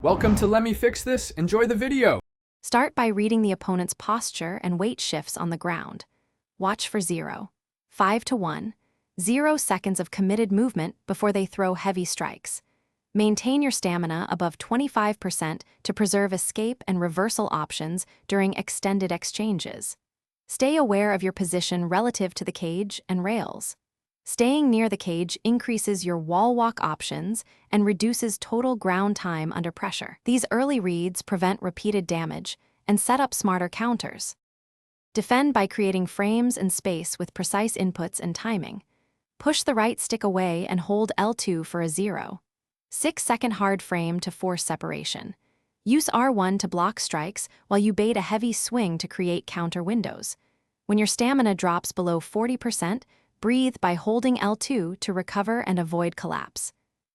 Welcome to Let Me Fix This. Enjoy the video. Start by reading the opponent's posture and weight shifts on the ground. Watch for 0, 5 to 1, 0 seconds of committed movement before they throw heavy strikes. Maintain your stamina above 25% to preserve escape and reversal options during extended exchanges. Stay aware of your position relative to the cage and rails. Staying near the cage increases your wall walk options and reduces total ground time under pressure. These early reads prevent repeated damage and set up smarter counters. Defend by creating frames and space with precise inputs and timing. Push the right stick away and hold L2 for a 0. 6-second hard frame to force separation. Use R1 to block strikes while you bait a heavy swing to create counter windows. When your stamina drops below 40%, breathe by holding L2 to recover and avoid collapse.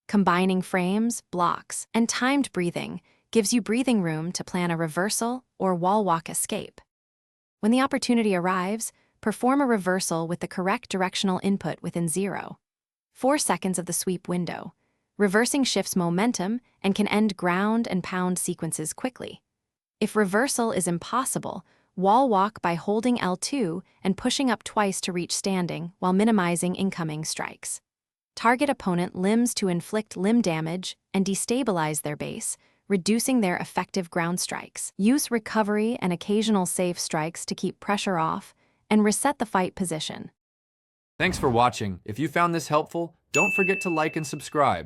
Combining frames, blocks, and timed breathing gives you breathing room to plan a reversal or wall walk escape. When the opportunity arrives, perform a reversal with the correct directional input within 0. 4 seconds of the sweep window. Reversing shifts momentum and can end ground and pound sequences quickly. If reversal is impossible, wall walk by holding L2 and pushing up twice to reach standing while minimizing incoming strikes. Target opponent limbs to inflict limb damage and destabilize their base, reducing their effective ground strikes. Use recovery and occasional safe strikes to keep pressure off and reset the fight position. Thanks for watching. If you found this helpful, don't forget to like and subscribe.